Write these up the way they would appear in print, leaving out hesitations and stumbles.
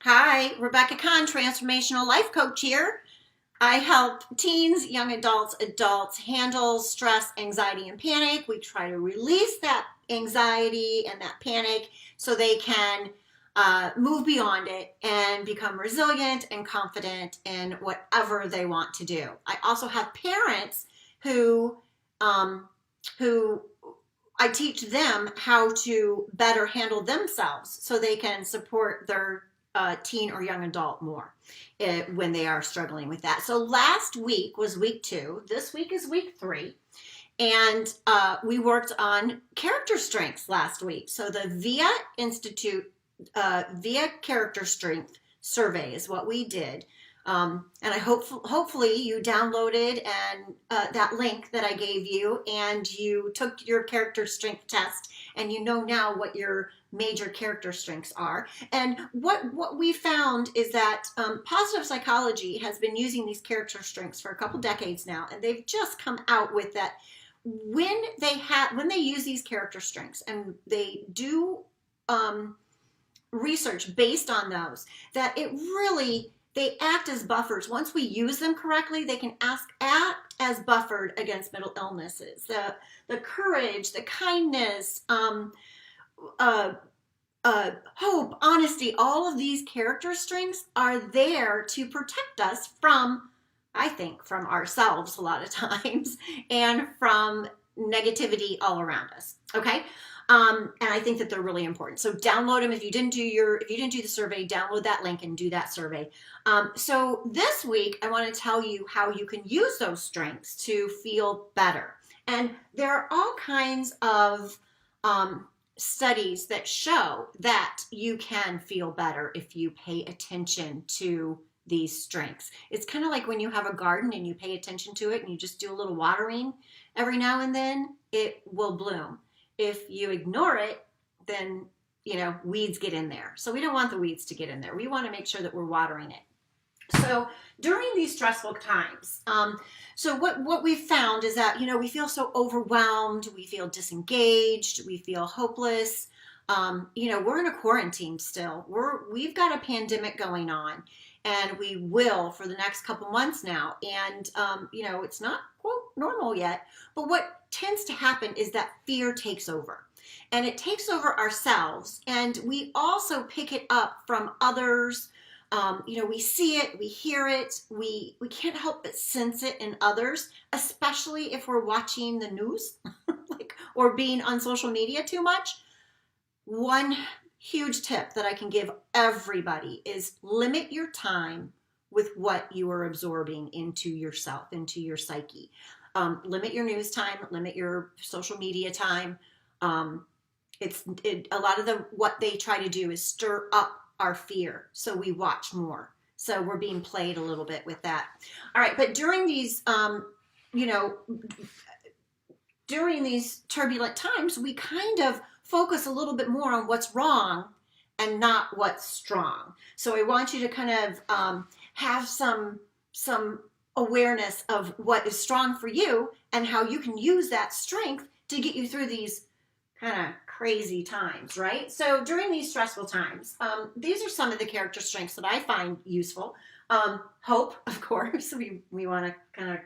Hi, Rebecca Kahn, Transformational Life Coach here. I help teens, young adults, adults handle stress, anxiety, and panic. We try to release that anxiety and that panic so they can move beyond it and become resilient and confident in whatever they want to do. I also have parents who um, who I teach them how to better handle themselves so they can support their teen or young adult more when they are struggling with that. So last week was week 2. This week is week 3. And we worked on character strengths last week. So the VIA Institute, VIA Character Strength Survey is what we did. And hopefully you downloaded and that link that I gave you, and you took your character strength test, and you know now what your major character strengths are. And what we found is that positive psychology has been using these character strengths for a couple decades now, and they've just come out with that when they use these character strengths and they do research based on those, that it really they act as buffers. Once we use them correctly, they can act as buffered against mental illnesses. The courage, the kindness, hope, honesty, all of these character strengths are there to protect us from, I think, from ourselves a lot of times and from negativity all around us. Okay. And I think that they're really important. So download them. If you didn't do the survey, download that link and do that survey. So this week, I want to tell you how you can use those strengths to feel better. And there are all kinds of studies that show that you can feel better if you pay attention to these strengths. It's kind of like when you have a garden and you pay attention to it and you just do a little watering every now and then, it will bloom. If you ignore it, then, weeds get in there. So we don't want the weeds to get in there. We want to make sure that we're watering it. So during these stressful times, so what we've found is that, we feel so overwhelmed, we feel disengaged, we feel hopeless. We're in a quarantine still. We've got a pandemic going on, and we will for the next couple months now. And, it's not, quote, normal yet. But what tends to happen is that fear takes over. And it takes over ourselves. And we also pick it up from others. We see it, we hear it, we can't help but sense it in others, especially if we're watching the news or being on social media too much. One huge tip that I can give everybody is limit your time with what you are absorbing into yourself, into your psyche. Limit your news time, limit your social media time. A lot of what they try to do is stir up our fear, so we watch more. So we're being played a little bit with that. All right, but during these, during these turbulent times, we kind of focus a little bit more on what's wrong and not what's strong. So I want you to kind of have some awareness of what is strong for you and how you can use that strength to get you through these kind of crazy times, right? So during these stressful times, these are some of the character strengths that I find useful. Hope, of course, we want to kind of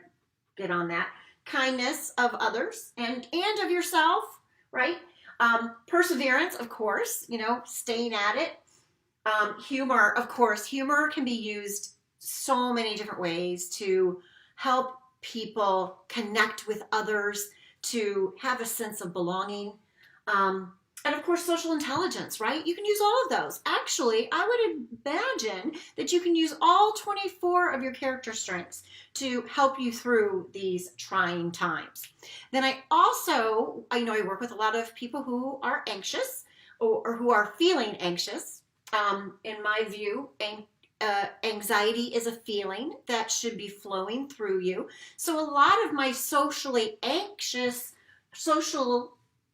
get on that. Kindness of others and of yourself, right? Perseverance, of course, staying at it. Humor, of course. Humor can be used so many different ways to help people connect with others, to have a sense of belonging. And of course, social intelligence, right? You can use all of those. Actually, I would imagine that you can use all 24 of your character strengths to help you through these trying times. Then I work with a lot of people who are anxious or who are feeling anxious. In my view, anxiety is a feeling that should be flowing through you. So a lot of my social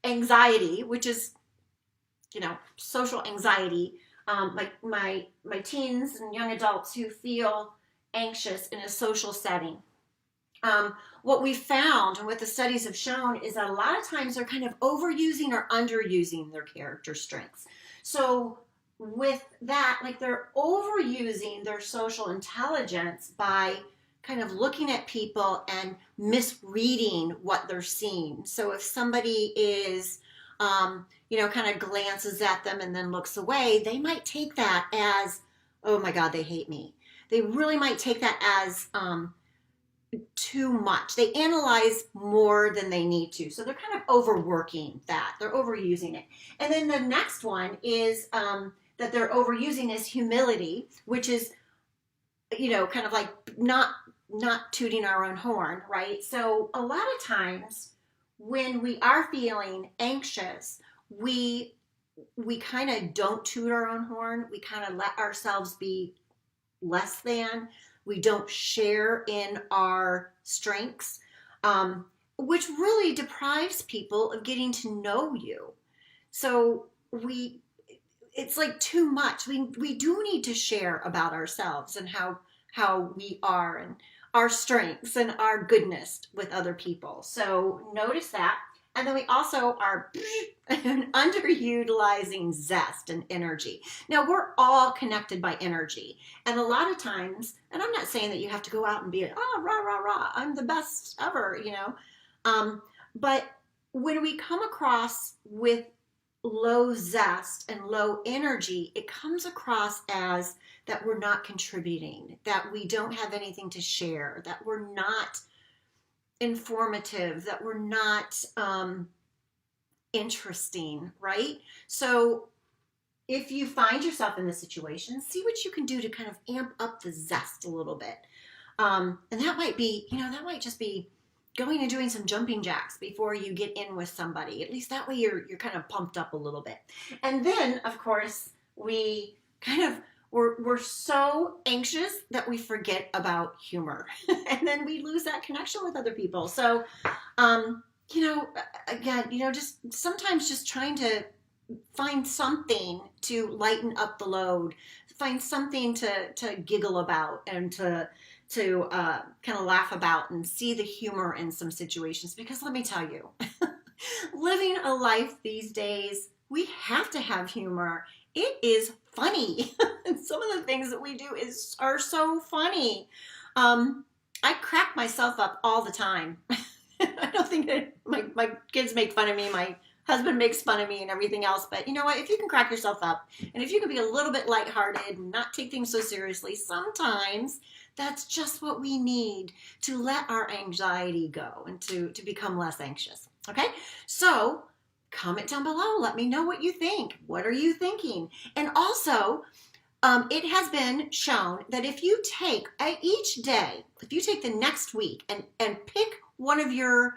anxiety, which is, social anxiety, like my teens and young adults who feel anxious in a social setting. What we found and what the studies have shown is that a lot of times they're kind of overusing or underusing their character strengths. So with that, like they're overusing their social intelligence by kind of looking at people and misreading what they're seeing. So if somebody is, kind of glances at them and then looks away, they might take that as, oh my God, they hate me. They really might take that as too much. They analyze more than they need to. So they're kind of overworking that. They're overusing it. And then the next one is that they're overusing is humility, which is, kind of like not tooting our own horn, right? So a lot of times when we are feeling anxious, we kind of don't toot our own horn. We kind of let ourselves be less than. We don't share in our strengths, which really deprives people of getting to know you. So it's like too much. We do need to share about ourselves and how we are and our strengths and our goodness with other people. So notice that. And then we also are underutilizing zest and energy. Now, we're all connected by energy. And a lot of times, and I'm not saying that you have to go out and be, oh, rah, rah, rah, I'm the best ever, But when we come across with low zest and low energy, it comes across as that we're not contributing, that we don't have anything to share, that we're not informative, that we're not interesting, right? So if you find yourself in this situation, see what you can do to kind of amp up the zest a little bit. And that might be, that might just be going and doing some jumping jacks before you get in with somebody. At least that way you're kind of pumped up a little bit. And then, of course, we kind of we're so anxious that we forget about humor, and then we lose that connection with other people. So, again, just sometimes just trying to find something to lighten up the load, find something to giggle about and to kind of laugh about and see the humor in some situations. Because let me tell you, living a life these days, we have to have humor. It is funny. And some of the things that we do are so funny. I crack myself up all the time. I don't think that my kids make fun of me. My husband makes fun of me and everything else. But you know what? If you can crack yourself up and if you can be a little bit lighthearted and not take things so seriously, sometimes that's just what we need to let our anxiety go and to become less anxious. Okay? So comment down below. Let me know what you think. What are you thinking? And also, it has been shown that if you take each day, if you take the next week and pick one of your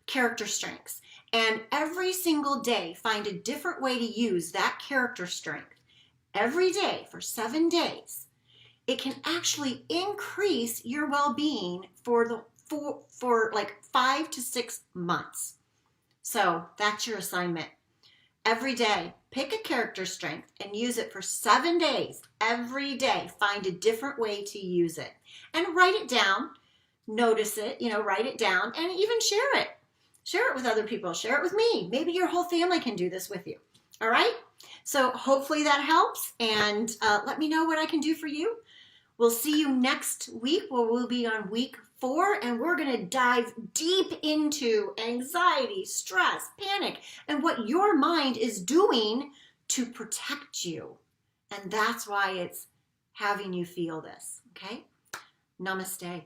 character strengths and every single day find a different way to use that character strength every day for 7 days, it can actually increase your well-being for like 5 to 6 months. So that's your assignment. Every day, pick a character strength and use it for 7 days. Every day, find a different way to use it. And write it down, notice it, write it down, and even share it. Share it with other people. Share it with me. Maybe your whole family can do this with you. All right? So hopefully that helps, and let me know what I can do for you. We'll see you next week where we'll be on week 4, and we're going to dive deep into anxiety, stress, panic, and what your mind is doing to protect you. And that's why it's having you feel this, okay? Namaste.